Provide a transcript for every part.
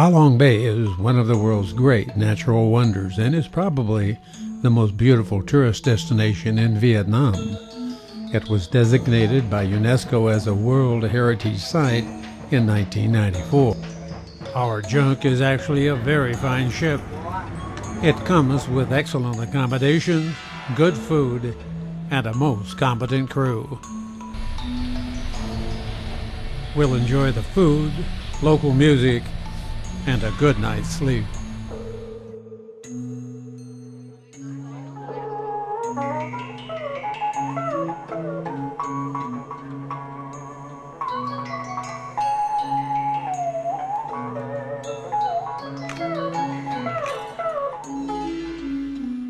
Ha Long Bay is one of the world's great natural wonders and is probably the most beautiful tourist destination in Vietnam. It was designated by UNESCO as a World Heritage Site in 1994. Our junk is actually a very fine ship. It comes with excellent accommodations, good food, and a most competent crew. We'll enjoy the food, local music, and a good night's sleep.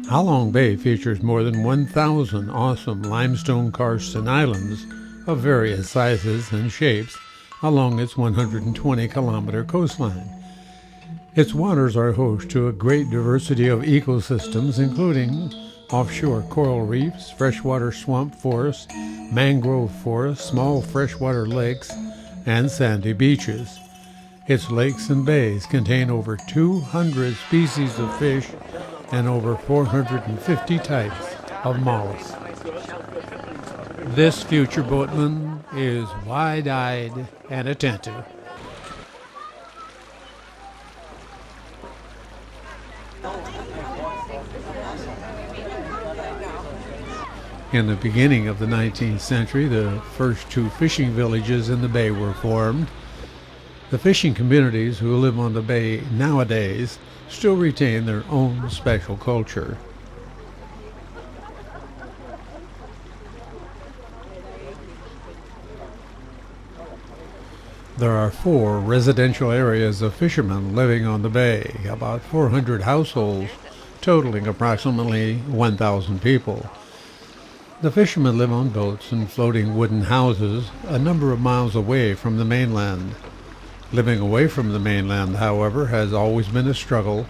Ha Long Bay features more than 1,000 awesome limestone karsts and islands of various sizes and shapes along its 120-kilometer coastline. Its waters are host to a great diversity of ecosystems, including offshore coral reefs, freshwater swamp forests, mangrove forests, small freshwater lakes, and sandy beaches. Its lakes and bays contain over 200 species of fish and over 450 types of mollusks. This future boatman is wide-eyed and attentive. In the beginning of the 19th century, the first two fishing villages in the bay were formed. The fishing communities who live on the bay nowadays still retain their own special culture. There are 4 residential areas of fishermen living on the bay, about 400 households, totaling approximately 1,000 people. The fishermen live on boats and floating wooden houses a number of miles away from the mainland. Living away from the mainland, however, has always been a struggle,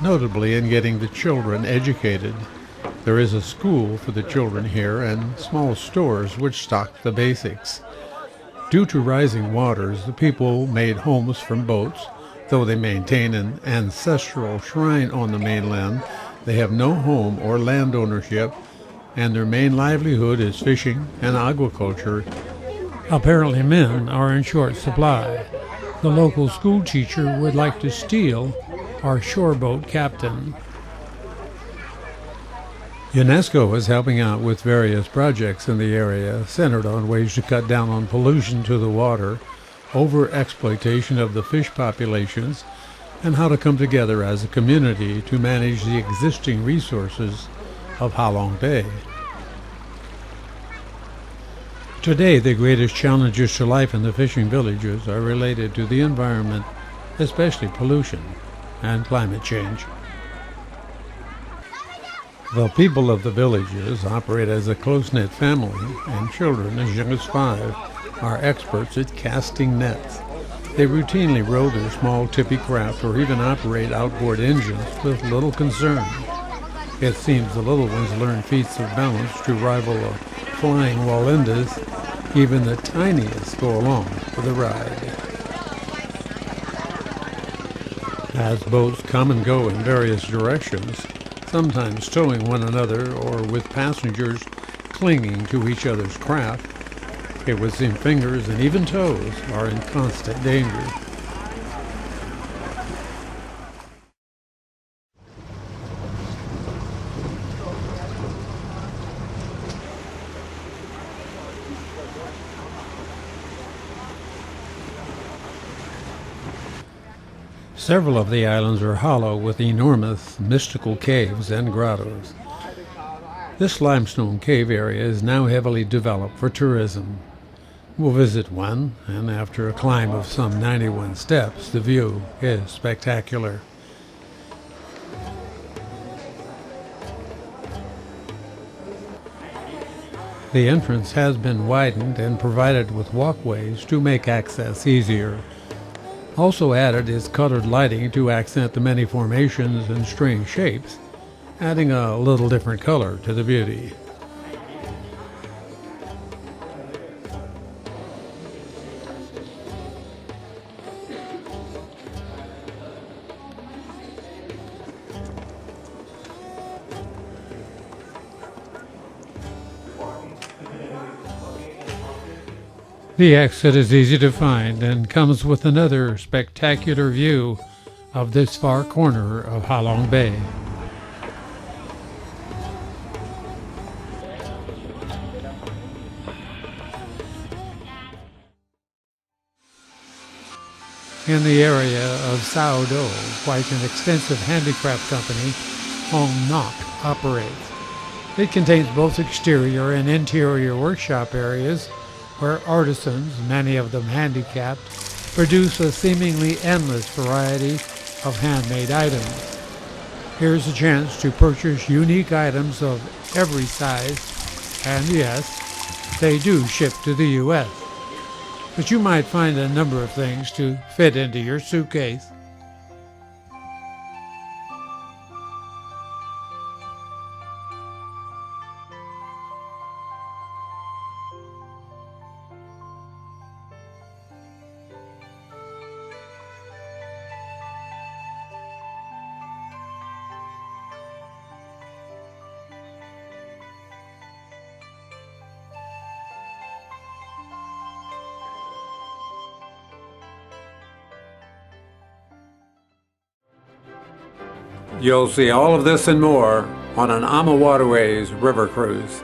notably in getting the children educated. There is a school for the children here and small stores which stock the basics. Due to rising waters, the people made homes from boats. Though they maintain an ancestral shrine on the mainland, they have no home or land ownership, and their main livelihood is fishing and aquaculture. Apparently men are in short supply. The local school teacher would like to steal our shoreboat captain. UNESCO is helping out with various projects in the area centered on ways to cut down on pollution to the water, over-exploitation of the fish populations, and how to come together as a community to manage the existing resources of Ha Long Bay. Today, the greatest challenges to life in the fishing villages are related to the environment, especially pollution and climate change. The people of the villages operate as a close-knit family, and children as young as 5 are experts at casting nets. They routinely row their small tippy craft or even operate outboard engines with little concern. It seems the little ones learn feats of balance to rival the flying wallendas. Even the tiniest go along for the ride. As boats come and go in various directions, sometimes towing one another or with passengers clinging to each other's craft, it would seem fingers and even toes are in constant danger. Several of the islands are hollow with enormous mystical caves and grottos. This limestone cave area is now heavily developed for tourism. We'll visit one, and after a climb of some 91 steps, the view is spectacular. The entrance has been widened and provided with walkways to make access easier. Also added is colored lighting to accent the many formations and strange shapes, adding a little different color to the beauty. The exit is easy to find and comes with another spectacular view of this far corner of Ha Long Bay. In the area of Sao Do, quite an extensive handicraft company, Hong Nok, operates. It contains both exterior and interior workshop areas where artisans, many of them handicapped, produce a seemingly endless variety of handmade items. Here's a chance to purchase unique items of every size, and yes, they do ship to the U.S. But you might find a number of things to fit into your suitcase. You'll see all of this and more on an AmaWaterways River Cruise.